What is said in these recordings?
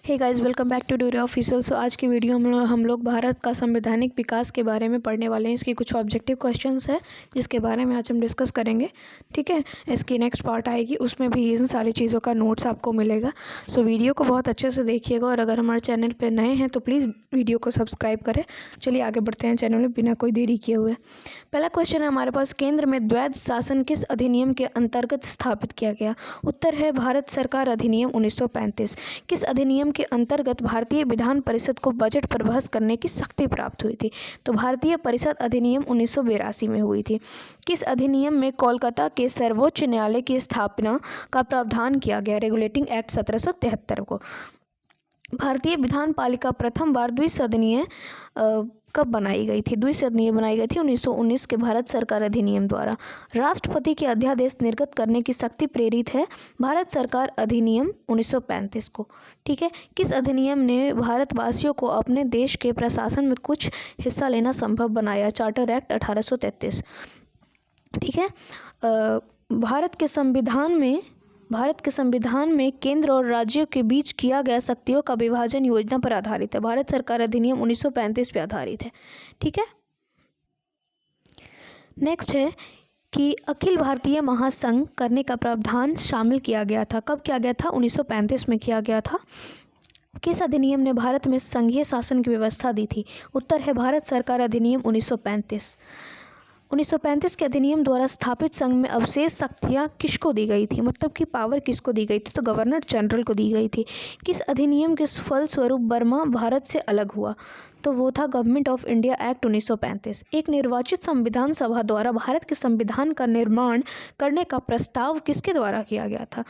Hey guys, welcome back to ड्यूरी official. So आज की वीडियो में हम लोग भारत का संवैधानिक विकास के बारे में पढ़ने वाले हैं। इसकी कुछ ऑब्जेक्टिव क्वेश्चंस है जिसके बारे में आज हम डिस्कस करेंगे। ठीक है, इसकी नेक्स्ट पार्ट आएगी, उसमें भी इन सारी चीज़ों का नोट्स आपको मिलेगा। सो वीडियो को बहुत अच्छे से देखिएगा और अगर हमारे चैनल पर नए हैं तो प्लीज़ वीडियो को सब्सक्राइब करें। चलिए आगे बढ़ते हैं चैनल में बिना कोई देरी किए हुए। पहला क्वेश्चन है हमारे पास, केंद्र में द्वैध शासन किस अधिनियम के अंतर्गत स्थापित किया गया? उत्तर है भारत सरकार अधिनियम 1935। किस अधिनियम के अंतर्गत भारतीय विधान परिषद को बजट पर बहस करने की शक्ति प्राप्त हुई थी? तो भारतीय परिषद अधिनियम 1982 में हुई थी। किस अधिनियम में कोलकाता के सर्वोच्च न्यायालय की स्थापना का प्रावधान किया गया? रेगुलेटिंग एक्ट 1773 को। भारतीय विधान पालिका प्रथम बार द्विसदनीय कब बनाई गई थी? द्विसदनीय बनाई गई थी 1919 के भारत सरकार अधिनियम द्वारा। राष्ट्रपति के अध्यादेश निर्गत करने की शक्ति प्रेरित है? भारत सरकार अधिनियम 1935 को। ठीक है, किस अधिनियम ने भारतवासियों को अपने देश के प्रशासन में कुछ हिस्सा लेना संभव बनाया? Charter act 1833। ठीक है, भारत के संविधान में केंद्र और राज्यों के बीच किया गया शक्तियों का विभाजन योजना पर आधारित है। भारत सरकार अधिनियम 1935 पर आधारित है। ठीक है, नेक्स्ट है कि अखिल भारतीय महासंघ करने का प्रावधान शामिल किया गया था। कब किया गया था? 1935 में किया गया था। किस अधिनियम ने भारत में संघीय शासन की व्यवस्था दी थी? उत्तर है भारत सरकार अधिनियम 1935। 1935 के अधिनियम द्वारा स्थापित संघ में अवशेष शक्तियाँ किसको दी गई थी? मतलब कि पावर किसको दी गई थी? तो गवर्नर जनरल को दी गई थी। किस अधिनियम के फलस्वरूप बर्मा भारत से अलग हुआ? तो वो था गवर्नमेंट ऑफ इंडिया एक्ट 1935। एक निर्वाचित संविधान सभा द्वारा भारत के संविधान का निर्माण करने का प्रस्ताव किसके द्वारा किया गया था?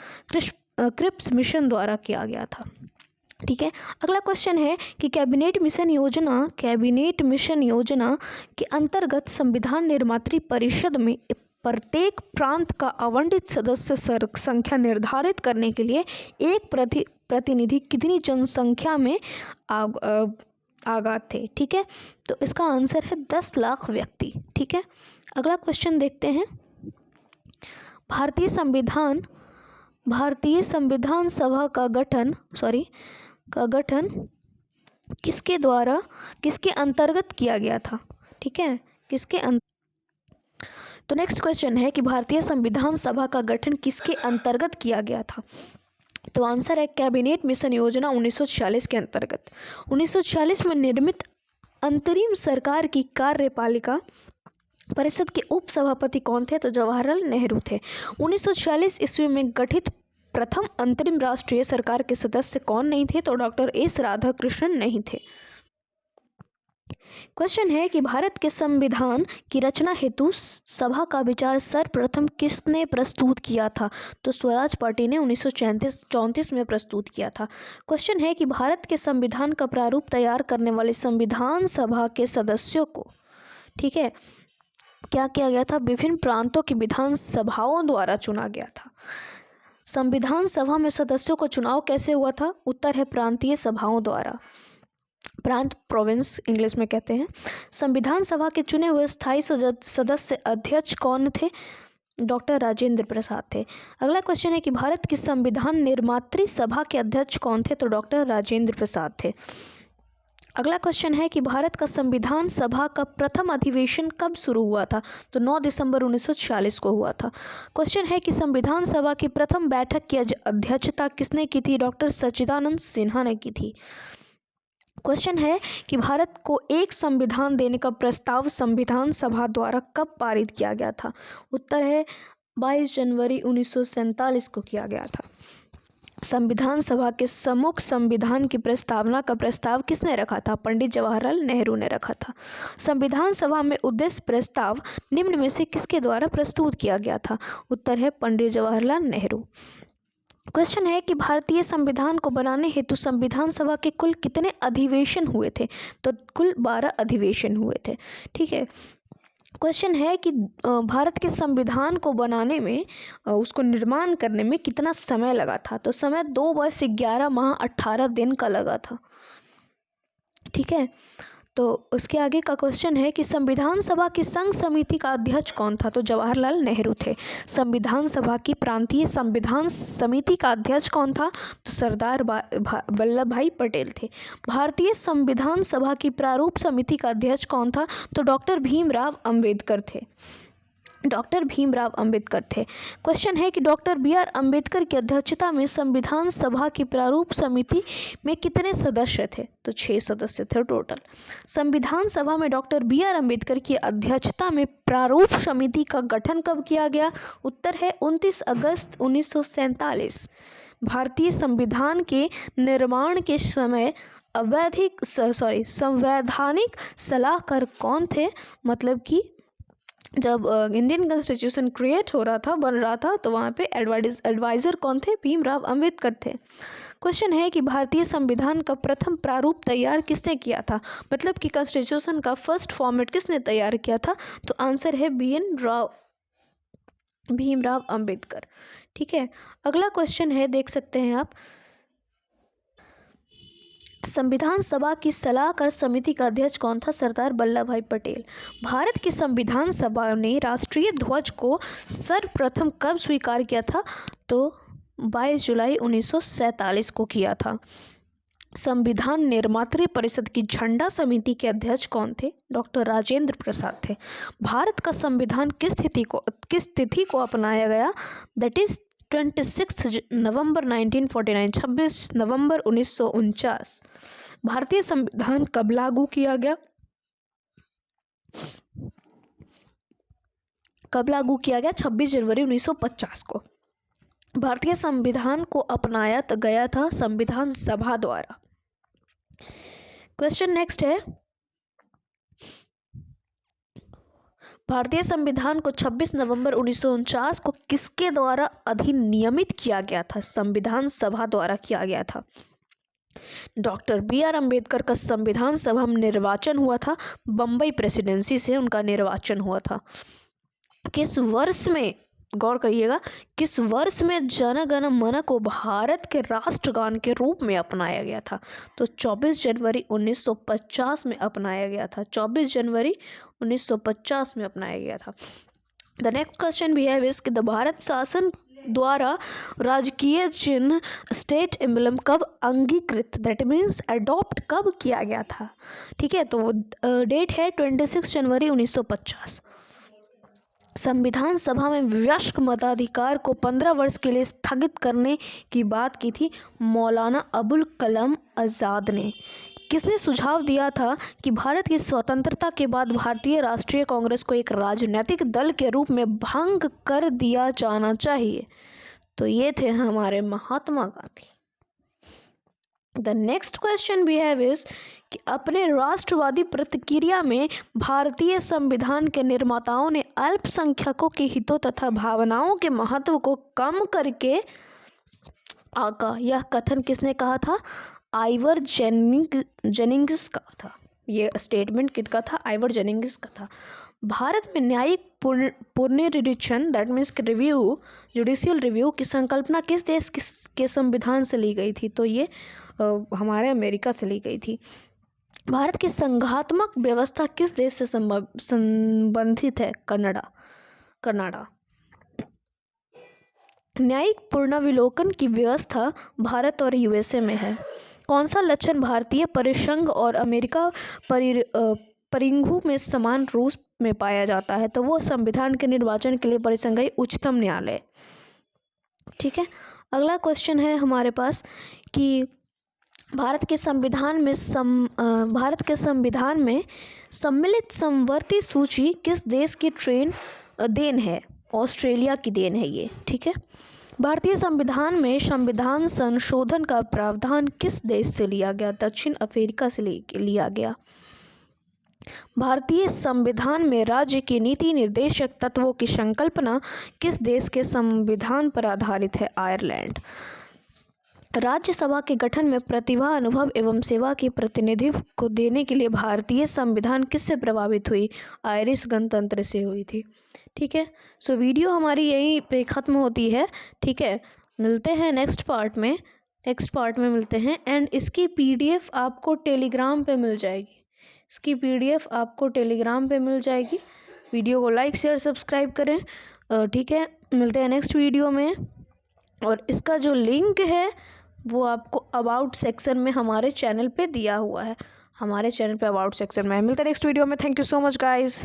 क्रिप्स मिशन द्वारा किया गया था। ठीक है, अगला क्वेश्चन है कि कैबिनेट मिशन योजना के अंतर्गत संविधान निर्मात्री परिषद में प्रत्येक प्रांत का आवंटित सदस्य संख्या निर्धारित करने के लिए एक प्रतिनिधि कितनी जनसंख्या में आगात थे? ठीक है, तो इसका आंसर है 10 लाख व्यक्ति। ठीक है, अगला क्वेश्चन देखते हैं। भारतीय संविधान सभा का गठन किसके अंतर्गत किया गया था? ठीक है, तो नेक्स्ट क्वेश्चन है कि भारतीय संविधान सभा का गठन किसके अंतर्गत किया गया था? तो आंसर है कैबिनेट मिशन योजना 1946 के अंतर्गत। 1946 में निर्मित अंतरिम सरकार की कार्यपालिका परिषद के उप सभापति कौन थे? तो जवाहरलाल नेहरू थे। 1946 ईस्वी में गठित प्रथम अंतरिम राष्ट्रीय सरकार के सदस्य कौन नहीं थे? तो डॉक्टर एस राधाकृष्णन नहीं थे। क्वेश्चन है कि भारत के संविधान की रचना हेतु सभा का विचार सर्वप्रथम किसने प्रस्तुत किया था? तो स्वराज पार्टी ने 1934 में प्रस्तुत किया था। क्वेश्चन है कि भारत के संविधान का प्रारूप तैयार करने वाले संविधान सभा के सदस्यों को, ठीक है, क्या किया गया था? विभिन्न प्रांतों की विधान सभाओं द्वारा चुना गया था। संविधान सभा में सदस्यों का चुनाव कैसे हुआ था? उत्तर है प्रांतीय सभाओं द्वारा। प्रांत, प्रोविंस इंग्लिश में कहते हैं। संविधान सभा के चुने हुए स्थायी सदस्य अध्यक्ष कौन थे? डॉक्टर राजेंद्र प्रसाद थे। अगला क्वेश्चन है कि भारत की संविधान निर्मात्री सभा के अध्यक्ष कौन थे? तो डॉक्टर राजेंद्र प्रसाद थे। अगला क्वेश्चन है कि भारत का संविधान सभा का प्रथम अधिवेशन कब शुरू हुआ था? तो 9 दिसंबर 1946 को हुआ था। क्वेश्चन है कि संविधान सभा की प्रथम बैठक की अध्यक्षता किसने की थी? डॉक्टर सच्चिदानंद सिन्हा ने की थी। क्वेश्चन है कि भारत को एक संविधान देने का प्रस्ताव संविधान सभा द्वारा कब पारित किया गया था? उत्तर है 22 जनवरी 1947 को किया गया था। संविधान सभा के सम्मुख संविधान की प्रस्तावना का प्रस्ताव किसने रखा था? पंडित जवाहरलाल नेहरू ने रखा था। संविधान सभा में उद्देश्य प्रस्ताव निम्न में से किसके द्वारा प्रस्तुत किया गया था? उत्तर है पंडित जवाहरलाल नेहरू। क्वेश्चन है कि भारतीय संविधान को बनाने हेतु संविधान सभा के कुल कितने अधिवेशन हुए थे? तो कुल 12 अधिवेशन हुए थे। ठीक है, क्वेश्चन है कि भारत के संविधान को बनाने में, उसको निर्माण करने में कितना समय लगा था? तो समय 2 वर्ष 11 माह 18 दिन का लगा था। ठीक है, तो उसके आगे का क्वेश्चन है कि संविधान सभा की संघ समिति का अध्यक्ष कौन था? तो जवाहरलाल नेहरू थे। संविधान सभा की प्रांतीय संविधान समिति का अध्यक्ष कौन था? तो सरदार वल्लभ भाई पटेल थे। भारतीय संविधान सभा की प्रारूप समिति का अध्यक्ष कौन था? तो डॉक्टर भीमराव अंबेडकर थे। डॉक्टर भीमराव अंबेडकर थे। क्वेश्चन है कि डॉक्टर बी.आर. अंबेडकर की अध्यक्षता में संविधान सभा की प्रारूप समिति में कितने सदस्य थे? तो 6 सदस्य थे टोटल। संविधान सभा में डॉक्टर बी.आर. अंबेडकर की अध्यक्षता में प्रारूप समिति का गठन कब किया गया? उत्तर है 29 अगस्त 1947। भारतीय संविधान के निर्माण के समय संवैधानिक सलाहकार कौन थे? मतलब कि जब इंडियन कॉन्स्टिट्यूशन क्रिएट हो रहा था, बन रहा था, तो वहाँ पे एडवाइज़र कौन थे? भीमराव अंबेडकर थे। क्वेश्चन है कि भारतीय संविधान का प्रथम प्रारूप तैयार किसने किया था? मतलब कि कॉन्स्टिट्यूशन का फर्स्ट फॉर्मेट किसने तैयार किया था? तो आंसर है भीमराव अंबेडकर। ठीक है, अगला क्वेश्चन है, देख सकते हैं आप, संविधान सभा की सलाहकार समिति का अध्यक्ष कौन था? सरदार वल्लभ भाई पटेल। भारत की संविधान सभा ने राष्ट्रीय ध्वज को सर्वप्रथम कब स्वीकार किया था? तो 22 जुलाई 1947 को किया था। संविधान निर्मात्री परिषद की झंडा समिति के अध्यक्ष कौन थे? डॉक्टर राजेंद्र प्रसाद थे। भारत का संविधान किस तिथि को अपनाया गया? दैट इज 26 नवंबर 1949, 26 नवंबर 1949। भारतीय संविधान कब लागू किया गया? कब लागू किया गया? 26 जनवरी 1950 को। भारतीय संविधान को अपनाया गया था संविधान सभा द्वारा। क्वेश्चन नेक्स्ट है, भारतीय संविधान को 26 नवंबर 1949 को किसके द्वारा अधिनियमित किया गया था? संविधान सभा द्वारा किया गया था। Doctor B R. अंबेडकर का संविधान सभा में निर्वाचन हुआ था, बम्बई प्रेसिडेंसी से उनका निर्वाचन हुआ था। किस वर्ष में, गौर करिएगा, किस वर्ष में जन गण मन को भारत के राष्ट्रगान के रूप में अपनाया गया था? तो 24 जनवरी 1950 में अपनाया गया था। 24 जनवरी 1950 में अपनाया गया था। द नेक्स्ट क्वेश्चन भी है कि द भारत शासन द्वारा राजकीय चिन्ह स्टेट एम्बलम कब अंगीकृत, दैट मीन्स अडॉप्ट कब किया गया था? ठीक है, तो डेट है 26 जनवरी 1950। संविधान सभा में वयस्क मताधिकार को 15 वर्ष के लिए स्थगित करने की बात की थी मौलाना अबुल कलाम आज़ाद ने। किसने सुझाव दिया था कि भारत की स्वतंत्रता के बाद भारतीय राष्ट्रीय कांग्रेस को एक राजनीतिक दल के रूप में भंग कर दिया जाना चाहिए? तो ये थे हमारे Mahatma Gandhi. The next question भी है कि अपने राष्ट्रवादी प्रतिक्रिया में भारतीय संविधान के निर्माताओं ने अल्पसंख्यकों के हितों तथा भावनाओं के महत्व को कम करके आका, यह कथन किसने कहा था? आइवर जेनिंग्स का था। ये स्टेटमेंट किसका था? आइवर जेनिंग्स का था। भारत में न्यायिक पुनरीक्षण, that means review, judicial review की संकल्पना किस देश के संविधान से ली गई थी? तो ये हमारे अमेरिका से ली गई थी। भारत की संघात्मक व्यवस्था किस देश से संबंधित है? कनाडा। न्यायिक पुनर्विलोकन की व्यवस्था भारत और यूएसए में है। कौन सा लक्षण भारतीय परिसंघ और अमेरिका परिंघु में समान रूप में पाया जाता है? तो वो संविधान के निर्वाचन के लिए परिसंघीय उच्चतम न्यायालय। ठीक है, अगला क्वेश्चन है हमारे पास कि भारत के संविधान में सम्मिलित समवर्ती सूची किस देश की देन है? ऑस्ट्रेलिया की देन है ये। ठीक है, भारतीय संविधान में संविधान संशोधन का प्रावधान किस देश से लिया गया? दक्षिण अफ्रीका से लिया गया। भारतीय संविधान में राज्य के नीति निर्देशक तत्वों की संकल्पना किस देश के संविधान पर आधारित है? आयरलैंड। राज्यसभा के गठन में प्रतिभा, अनुभव एवं सेवा के प्रतिनिधित्व को देने के लिए भारतीय संविधान किससे प्रभावित हुई? आयरिश गणतंत्र से हुई थी। ठीक है, सो वीडियो हमारी यहीं पे ख़त्म होती है। ठीक है, मिलते हैं नेक्स्ट पार्ट में मिलते हैं। एंड इसकी PDF आपको टेलीग्राम पे मिल जाएगी। इसकी PDF आपको टेलीग्राम पे मिल जाएगी। वीडियो को लाइक शेयर सब्सक्राइब करें। ठीक है, मिलते हैं नेक्स्ट वीडियो में। और इसका जो लिंक है वो आपको अबाउट सेक्शन में हमारे चैनल पे दिया हुआ है। हमारे चैनल पे अबाउट सेक्शन में मिलते हैं नेक्स्ट वीडियो में। Thank you so much guys.